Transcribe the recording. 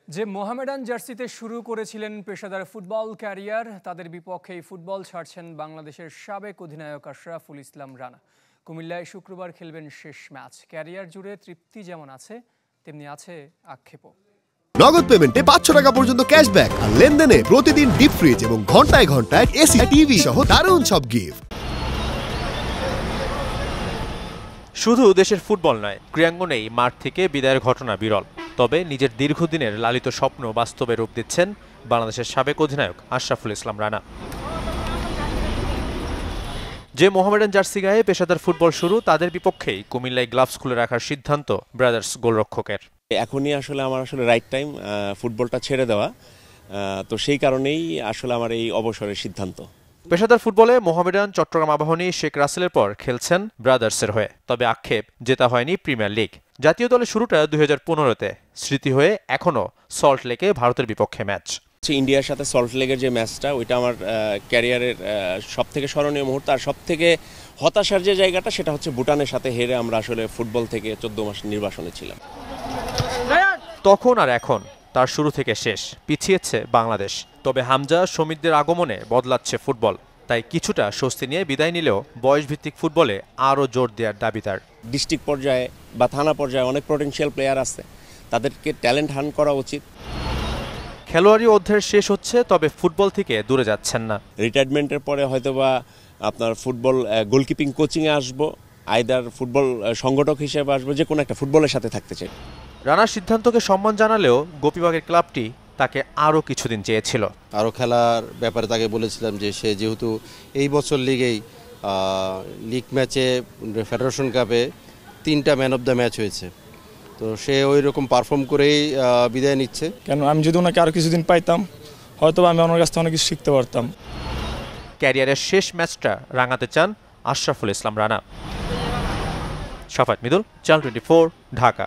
যে মোহামেডান জার্সিতে শুরু করেছিলেন পেশাদার ফুটবল ক্যারিয়ার, তাদের বিপক্ষেই ফুটবল ছাড়ছেন বাংলাদেশের সাবেক অধিনায়ক আশরাফুল ইসলাম রানা। কুমিল্লায় শুক্রবার খেলবেন শেষ ম্যাচ। ক্যারিয়ার জুড়ে তৃপ্তি যেমন আছে, তেমনি আছে আক্ষেপও। নগদ পেমেন্টে 500 টাকা পর্যন্ত ক্যাশব্যাক আর লেনদেনে প্রতিদিন ডিপ ফ্রিজ এবং ঘন্টায় ঘন্টায় এসি টিভি সহ দারুণ সব গিফট। শুধু দেশের ফুটবল নয়, ক্রীড়াঙ্গনেই মাঠ থেকে বিদায়ের ঘটনা বিরল। তবে নিজের দীর্ঘদিনের লালিত স্বপ্ন বাস্তবে রূপ দিচ্ছেন বাংলাদেশের সাবেক অধিনায়ক আশরাফুল ইসলাম রানা। যে মোহামেডান জার্সি গায়ে পেশাদার ফুটবল শুরু, তাদের বিপক্ষেই কুমিল্লায় গ্লাভস খুলে রাখার সিদ্ধান্ত ব্রাদার্স গোলরক্ষকের। এখনই আমার রাইট টাইম ফুটবলটা ছেড়ে দেওয়া, তো সেই কারণেই আমার এই অবসরের সিদ্ধান্ত। পেশাদার ফুটবলে মোহামেডান, চট্টগ্রাম আবাহনী, শেখ রাসেলের পর খেলছেন ব্রাদার্সের হয়ে। তবে আক্ষেপ, জেতা হয়নি প্রিমিয়ার লিগ। জাতীয় দলের শুরুটা 2015-তে, স্মৃতি হয়ে এখনও সল্ট লেকে ভারতের বিপক্ষে ম্যাচ। ইন্ডিয়ার সাথে সল্ট লেকের যে ম্যাচটা, ওইটা আমার ক্যারিয়ারের সব থেকে স্মরণীয় মুহূর্ত। আর সব থেকে হতাশার যে জায়গাটা, সেটা হচ্ছে ভুটানের সাথে হেরে আমরা ফুটবল থেকে 14 মাস নির্বাসনে ছিলাম। তখন আর এখন তার শুরু থেকে শেষ, পিছিয়েছে বাংলাদেশ। তবে হামজা, সমিতদের আগমনে বদলাচ্ছে ফুটবল। তাই কিছুটা স্বস্তি নিয়ে বিদায় নিলেও বয়সভিত্তিক ফুটবলে আরও জোর দেওয়ার দাবি তার। ডিস্ট্রিক্ট পর্যায়ে বা থানা পর্যায়ে অনেক পটেনশিয়াল প্লেয়ার আছে, তাদেরকে ট্যালেন্ট হান্ট করা উচিত। খেলোয়াড়ি অধ্যায় শেষ হচ্ছে, তবে ফুটবল থেকে দূরে যাচ্ছেন না। রিটায়ারমেন্টের পরে হয়তোবা আপনার ফুটবল গোলকিপিং কোচিংয়ে আসবো, আইদার ফুটবল সংগঠক হিসেবে আসবো, যে কোনো একটা ফুটবলের সাথে থাকতে চাই। রানার সিদ্ধান্তকে সম্মান জানালেও গোপীবাগের ক্লাবটি তাকে আরও কিছুদিন চেয়েছিল। আরও খেলার ব্যাপারে তাকে বলেছিলাম যে সে যেহেতু এই বছর লিগ ম্যাচে, ফেডারেশন কাপে 3টা ম্যান অফ দ্য ম্যাচ হয়েছে, তো সে ওই রকম পারফর্ম করেই বিদায় নিচ্ছে। কেন আমি যদি ওনাকে আরও কিছুদিন পাইতাম, হয়তো আমি ওনার কাছ থেকে অনেক কিছু শিখতে পারতাম। ক্যারিয়ারের শেষ ম্যাচটা রাঙাতে চান আশরাফুল ইসলাম রানা। শাফাত মিদুল, চ্যানেল 24, ঢাকা।